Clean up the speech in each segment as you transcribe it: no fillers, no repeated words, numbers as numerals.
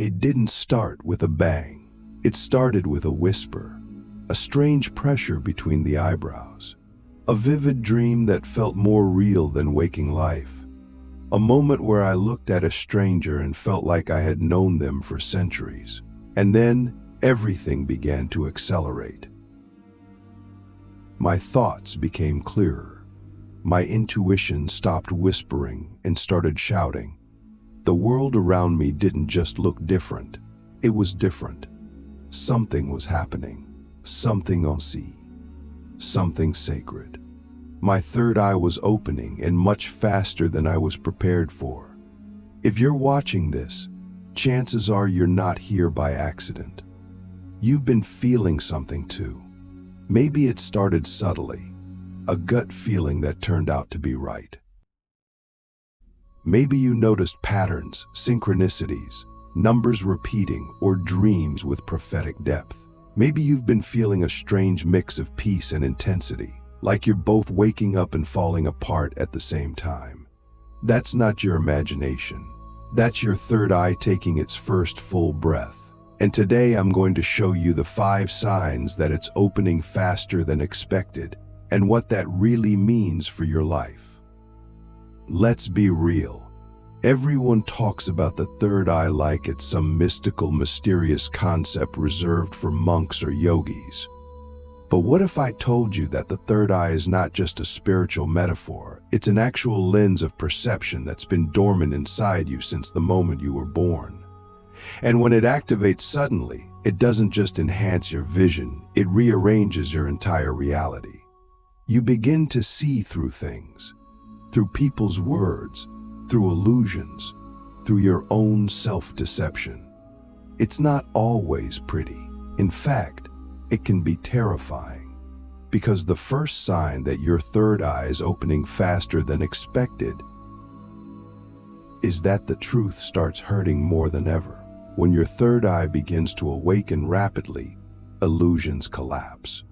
It didn't start with a bang. It started with a whisper, a strange pressure between the eyebrows, a vivid dream that felt more real than waking life, a moment where I looked at a stranger and felt like I had known them for centuries. And then everything began to accelerate. My thoughts became clearer. My intuition stopped whispering and started shouting. The world around me didn't just look different, it was different. Something was happening, something unseen, something sacred. My third eye was opening, and much faster than I was prepared for. If you're watching this, chances are you're not here by accident. You've been feeling something too. Maybe it started subtly, a gut feeling that turned out to be right. Maybe you noticed patterns, synchronicities, numbers repeating, or dreams with prophetic depth. Maybe you've been feeling a strange mix of peace and intensity, like you're both waking up and falling apart at the same time. That's not your imagination. That's your third eye taking its first full breath. And today I'm going to show you the 5 signs that it's opening faster than expected and what that really means for your life. Let's be real. Everyone talks about the third eye like it's some mystical, mysterious concept reserved for monks or yogis. But what if I told you that the third eye is not just a spiritual metaphor, it's an actual lens of perception that's been dormant inside you since the moment you were born? And when it activates suddenly, it doesn't just enhance your vision, it rearranges your entire reality. You begin to see through things, through people's words, through illusions, through your own self-deception. It's not always pretty. In fact, it can be terrifying, because the first sign that your third eye is opening faster than expected is that the truth starts hurting more than ever. When your third eye begins to awaken rapidly, illusions collapse.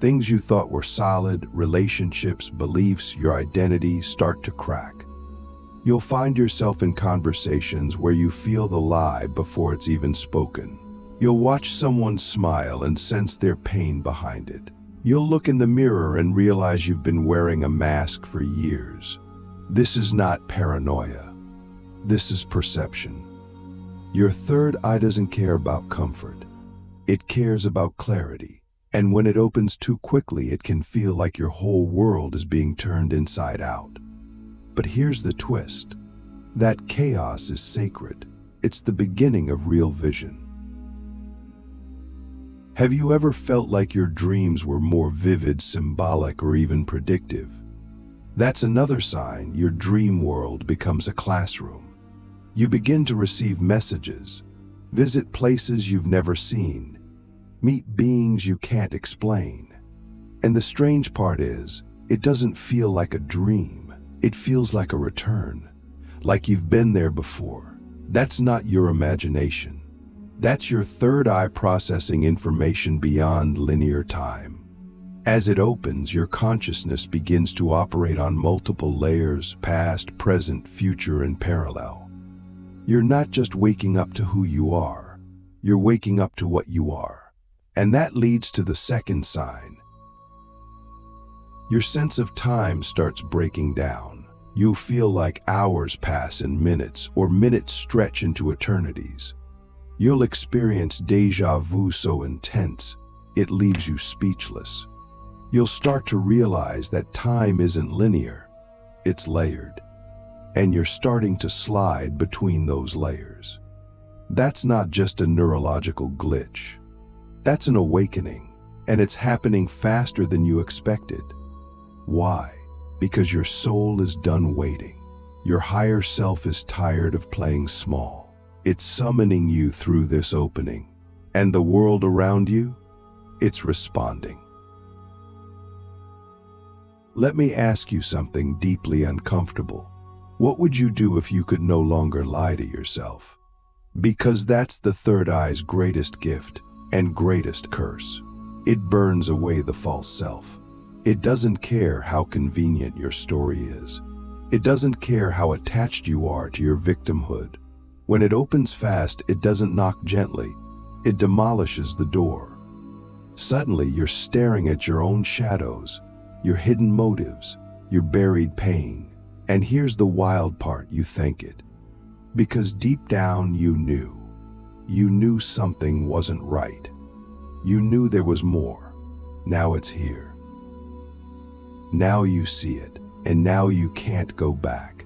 Things you thought were solid, relationships, beliefs, your identity start to crack. You'll find yourself in conversations where you feel the lie before it's even spoken. You'll watch someone smile and sense their pain behind it. You'll look in the mirror and realize you've been wearing a mask for years. This is not paranoia. This is perception. Your third eye doesn't care about comfort. It cares about clarity. And when it opens too quickly, it can feel like your whole world is being turned inside out. But here's the twist. That chaos is sacred. It's the beginning of real vision. Have you ever felt like your dreams were more vivid, symbolic, or even predictive? That's another sign your dream world becomes a classroom. You begin to receive messages, visit places you've never seen, meet beings you can't explain. And the strange part is, it doesn't feel like a dream. It feels like a return, like you've been there before. That's not your imagination. That's your third eye processing information beyond linear time. As it opens, your consciousness begins to operate on multiple layers, past, present, future, and parallel. You're not just waking up to who you are, you're waking up to what you are. And that leads to the second sign. Your sense of time starts breaking down. You'll feel like hours pass in minutes, or minutes stretch into eternities. You'll experience déjà vu so intense, it leaves you speechless. You'll start to realize that time isn't linear, it's layered. And you're starting to slide between those layers. That's not just a neurological glitch. That's an awakening, and it's happening faster than you expected. Why? Because your soul is done waiting. Your higher self is tired of playing small. It's summoning you through this opening. And the world around you? It's responding. Let me ask you something deeply uncomfortable. What would you do if you could no longer lie to yourself? Because that's the third eye's greatest gift and greatest curse. It burns away the false self. It doesn't care how convenient your story is. It doesn't care how attached you are to your victimhood. When it opens fast, it doesn't knock gently, it demolishes the door. Suddenly, you're staring at your own shadows, your hidden motives, your buried pain. And here's the wild part, you think it. Because deep down you knew something wasn't right. You knew there was more. Now it's here. Now you see it, and now you can't go back.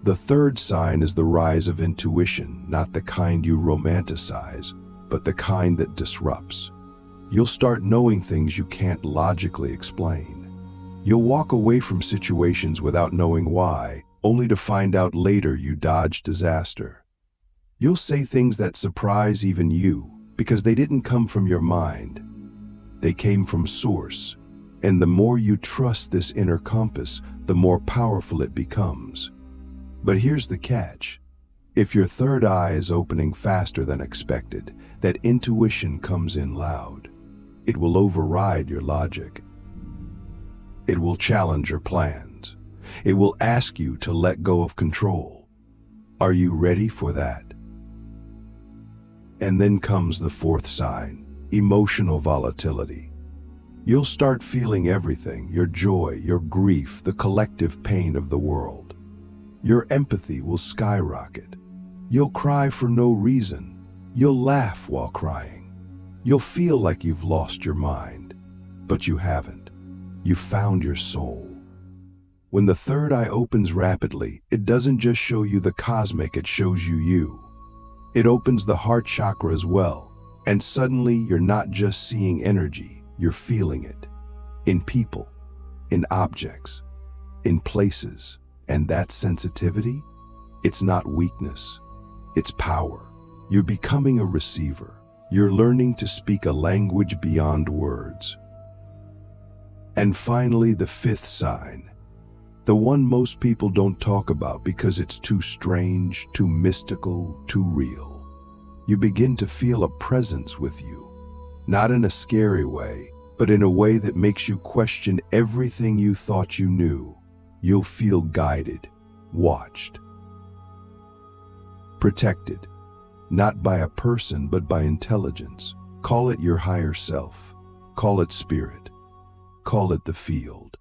The third sign is the rise of intuition, not the kind you romanticize, but the kind that disrupts. You'll start knowing things you can't logically explain. You'll walk away from situations without knowing why, only to find out later you dodged disaster. You'll say things that surprise even you, because they didn't come from your mind. They came from source. And the more you trust this inner compass, the more powerful it becomes. But here's the catch. If your third eye is opening faster than expected, that intuition comes in loud. It will override your logic. It will challenge your plans. It will ask you to let go of control. Are you ready for that? And then comes the fourth sign, emotional volatility. You'll start feeling everything, your joy, your grief, the collective pain of the world. Your empathy will skyrocket. You'll cry for no reason. You'll laugh while crying. You'll feel like you've lost your mind, but you haven't. You found your soul. When the third eye opens rapidly, it doesn't just show you the cosmic, it shows you you. It opens the heart chakra as well, and suddenly you're not just seeing energy, you're feeling it. In people, in objects, in places. And that sensitivity, it's not weakness, it's power. You're becoming a receiver. You're learning to speak a language beyond words. And finally, the fifth sign, the one most people don't talk about because it's too strange, too mystical, too real. You begin to feel a presence with you, not in a scary way, but in a way that makes you question everything you thought you knew. You'll feel guided, watched, protected, not by a person but by intelligence. Call it your higher self, call it spirit, call it the field.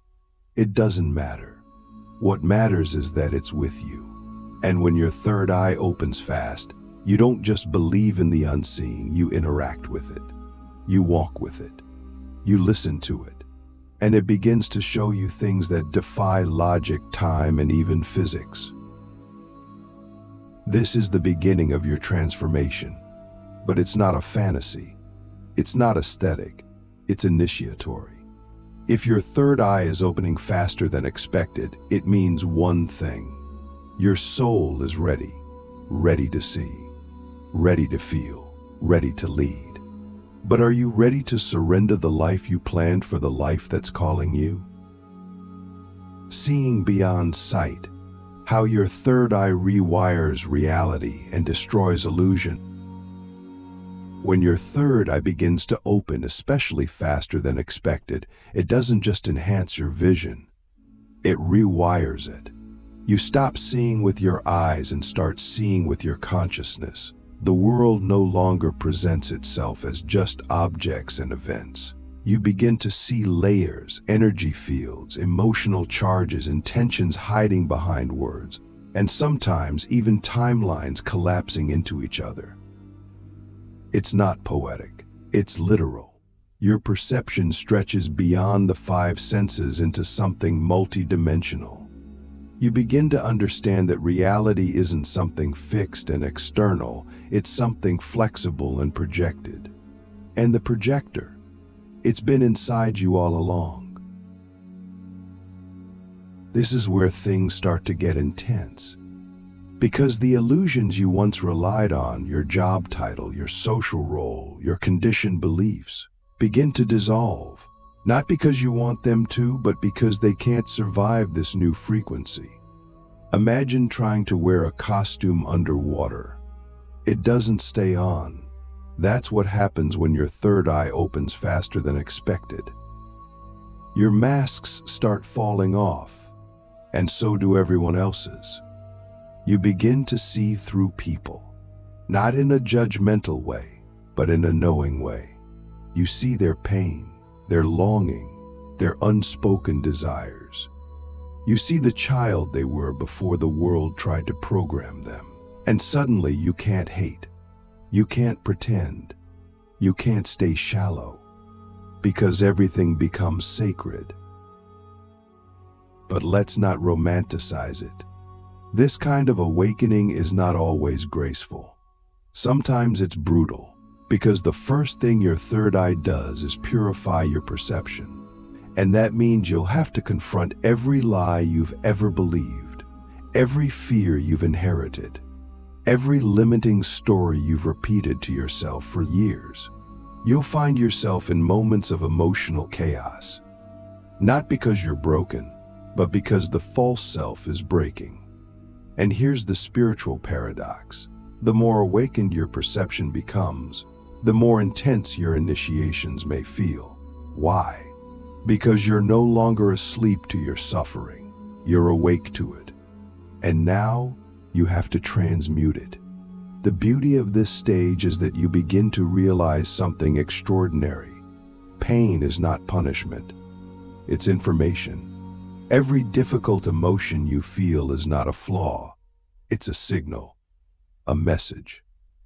It doesn't matter. What matters is that it's with you. And when your third eye opens fast, you don't just believe in the unseen, you interact with it. You walk with it. You listen to it. And it begins to show you things that defy logic, time, and even physics. This is the beginning of your transformation. But it's not a fantasy. It's not aesthetic. It's initiatory. If your third eye is opening faster than expected, it means one thing. Your soul is ready. Ready to see. Ready to feel. Ready to lead. But are you ready to surrender the life you planned for the life that's calling you? Seeing beyond sight, how your third eye rewires reality and destroys illusion. When your third eye begins to open, especially faster than expected, it doesn't just enhance your vision, it rewires it. You stop seeing with your eyes and start seeing with your consciousness. The world no longer presents itself as just objects and events. You begin to see layers, energy fields, emotional charges, intentions hiding behind words, and sometimes even timelines collapsing into each other. It's not poetic, it's literal. Your perception stretches beyond the five senses into something multidimensional. You begin to understand that reality isn't something fixed and external, it's something flexible and projected. And the projector, it's been inside you all along. This is where things start to get intense. Because the illusions you once relied on, your job title, your social role, your conditioned beliefs, begin to dissolve. Not because you want them to, but because they can't survive this new frequency. Imagine trying to wear a costume underwater. It doesn't stay on. That's what happens when your third eye opens faster than expected. Your masks start falling off, and so do everyone else's. You begin to see through people. not in a judgmental way, but in a knowing way. You see their pain, their longing, their unspoken desires. You see the child they were before the world tried to program them. And suddenly you can't hate, you can't pretend, you can't stay shallow, because everything becomes sacred. But let's not romanticize it. This kind of awakening is not always graceful. Sometimes it's brutal, because the first thing your third eye does is purify your perception. And that means you'll have to confront every lie you've ever believed, every fear you've inherited, every limiting story you've repeated to yourself for years. You'll find yourself in moments of emotional chaos, not because you're broken, but because the false self is breaking. And here's the spiritual paradox. The more awakened your perception becomes, the more intense your initiations may feel. Why? Because you're no longer asleep to your suffering, you're awake to it. And now, you have to transmute it. The beauty of this stage is that you begin to realize something extraordinary. Pain is not punishment, it's information. Every difficult emotion you feel is not a flaw, it's a signal, a message,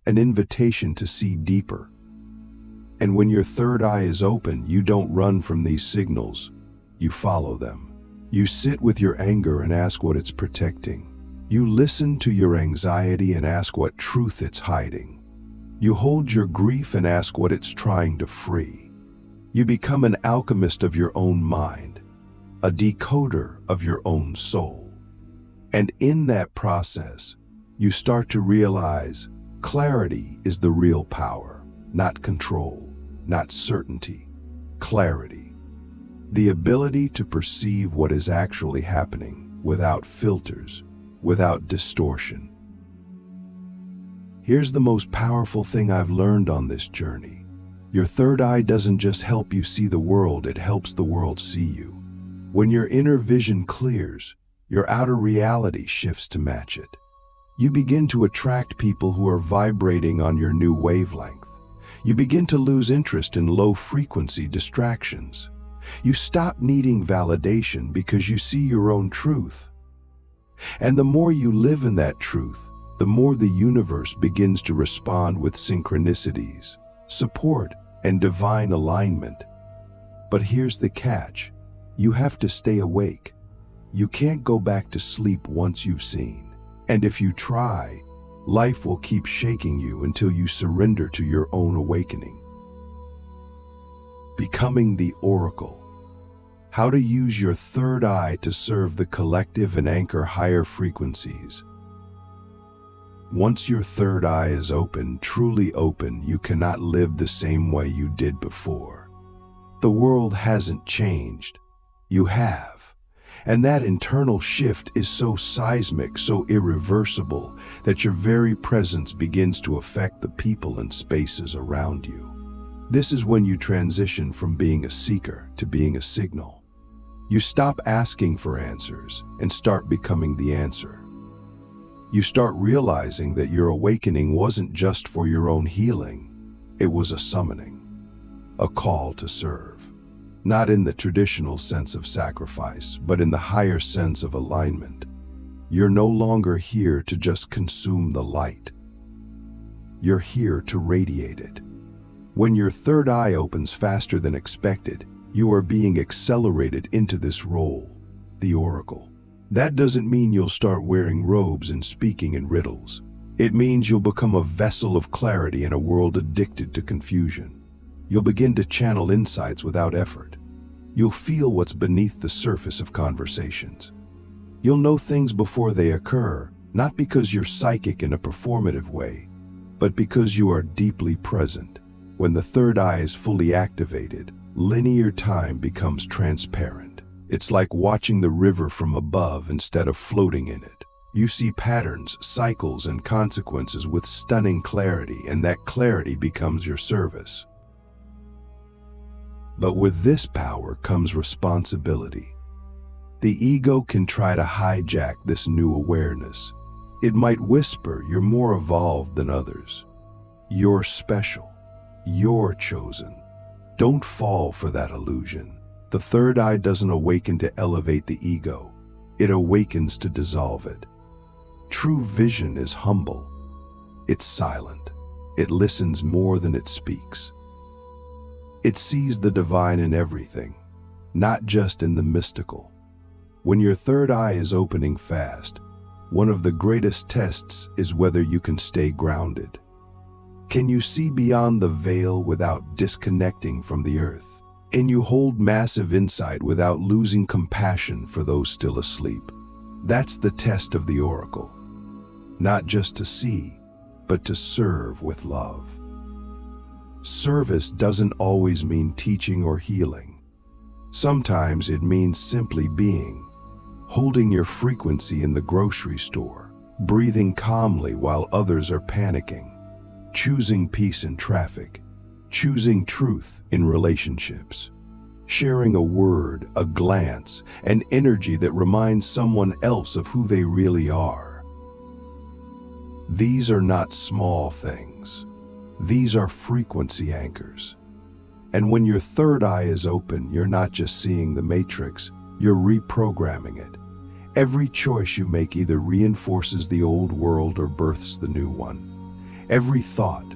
an invitation to see deeper. And when your third eye is open, you don't run from these signals, you follow them. You sit with your anger and ask what it's protecting. You listen to your anxiety and ask what truth it's hiding. You hold your grief and ask what it's trying to free. You become an alchemist of your own mind, a decoder of your own soul. And in that process, you start to realize clarity is the real power, not control, not certainty, clarity. The ability to perceive what is actually happening without filters, without distortion. Here's the most powerful thing I've learned on this journey. Your third eye doesn't just help you see the world, it helps the world see you. When your inner vision clears, your outer reality shifts to match it. You begin to attract people who are vibrating on your new wavelength. You begin to lose interest in low-frequency distractions. You stop needing validation because you see your own truth. And the more you live in that truth, the more the universe begins to respond with synchronicities, support, and divine alignment. But here's the catch. You have to stay awake. You can't go back to sleep once you've seen. And if you try, life will keep shaking you until you surrender to your own awakening. Becoming the Oracle. How to use your third eye to serve the collective and anchor higher frequencies. Once your third eye is open, truly open, you cannot live the same way you did before. The world hasn't changed. You have. And that internal shift is so seismic, so irreversible, that your very presence begins to affect the people and spaces around you. This is when you transition from being a seeker to being a signal. You stop asking for answers and start becoming the answer. You start realizing that your awakening wasn't just for your own healing, it was a summoning, a call to serve. Not in the traditional sense of sacrifice, but in the higher sense of alignment. You're no longer here to just consume the light. You're here to radiate it. When your third eye opens faster than expected, you are being accelerated into this role, the Oracle. That doesn't mean you'll start wearing robes and speaking in riddles. It means you'll become a vessel of clarity in a world addicted to confusion. You'll begin to channel insights without effort. You'll feel what's beneath the surface of conversations. You'll know things before they occur, not because you're psychic in a performative way, but because you are deeply present. When the third eye is fully activated, linear time becomes transparent. It's like watching the river from above instead of floating in it. You see patterns, cycles, and consequences with stunning clarity, and that clarity becomes your service. But with this power comes responsibility. The ego can try to hijack this new awareness. It might whisper, "You're more evolved than others. You're special. You're chosen." Don't fall for that illusion. The third eye doesn't awaken to elevate the ego. It awakens to dissolve it. True vision is humble. It's silent. It listens more than it speaks. It sees the divine in everything, not just in the mystical. When your third eye is opening fast, one of the greatest tests is whether you can stay grounded. Can you see beyond the veil without disconnecting from the earth? Can you hold massive insight without losing compassion for those still asleep? That's the test of the oracle. Not just to see, but to serve with love. Service doesn't always mean teaching or healing. Sometimes it means simply being, holding your frequency in the grocery store, breathing calmly while others are panicking, choosing peace in traffic, choosing truth in relationships, sharing a word, a glance, an energy that reminds someone else of who they really are. These are not small things. These are frequency anchors. And when your third eye is open, you're not just seeing the matrix, you're reprogramming it. Every choice you make either reinforces the old world or births the new one. Every thought,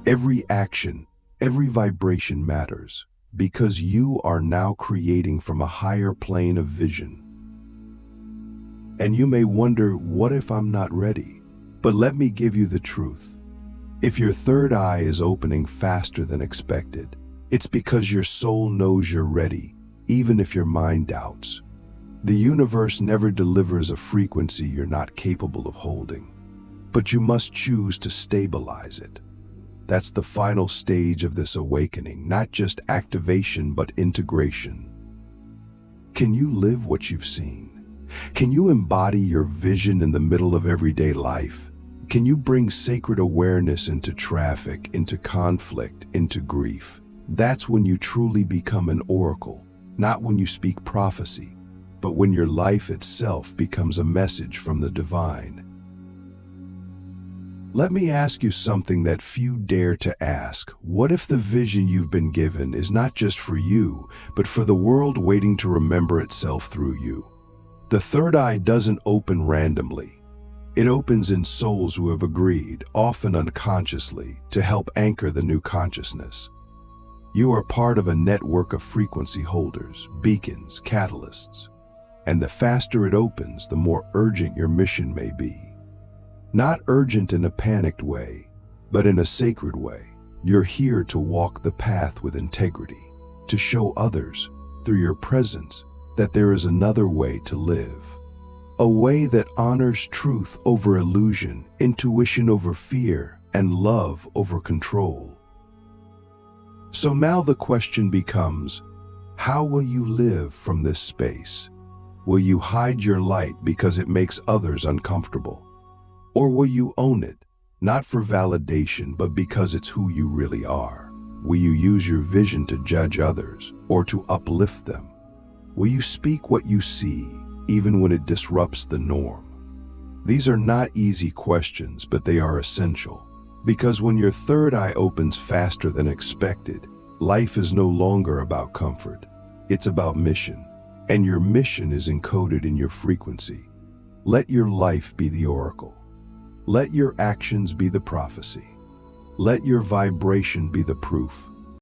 every action, every vibration matters, because you are now creating from a higher plane of vision. And you may wonder, what if I'm not ready? But let me give you the truth. If your third eye is opening faster than expected, it's because your soul knows you're ready, even if your mind doubts. The universe never delivers a frequency you're not capable of holding, but you must choose to stabilize it. That's the final stage of this awakening, not just activation, but integration. Can you live what you've seen? Can you embody your vision in the middle of everyday life? Can you bring sacred awareness into traffic, into conflict, into grief? That's when you truly become an oracle, not when you speak prophecy, but when your life itself becomes a message from the divine. Let me ask you something that few dare to ask. What if the vision you've been given is not just for you, but for the world waiting to remember itself through you? The third eye doesn't open randomly. It opens in souls who have agreed, often unconsciously, to help anchor the new consciousness. You are part of a network of frequency holders, beacons, catalysts. And the faster it opens, the more urgent your mission may be. Not urgent in a panicked way, but in a sacred way. You're here to walk the path with integrity, to show others, through your presence, that there is another way to live. A way that honors truth over illusion, intuition over fear, and love over control. So now the question becomes, how will you live from this space? Will you hide your light because it makes others uncomfortable? Or will you own it, not for validation, but because it's who you really are? Will you use your vision to judge others or to uplift them? Will you speak what you see, even when it disrupts the norm? These are not easy questions, but they are essential. Because when your third eye opens faster than expected, life is no longer about comfort. It's about mission. And your mission is encoded in your frequency. Let your life be the oracle. Let your actions be the prophecy. Let your vibration be the proof.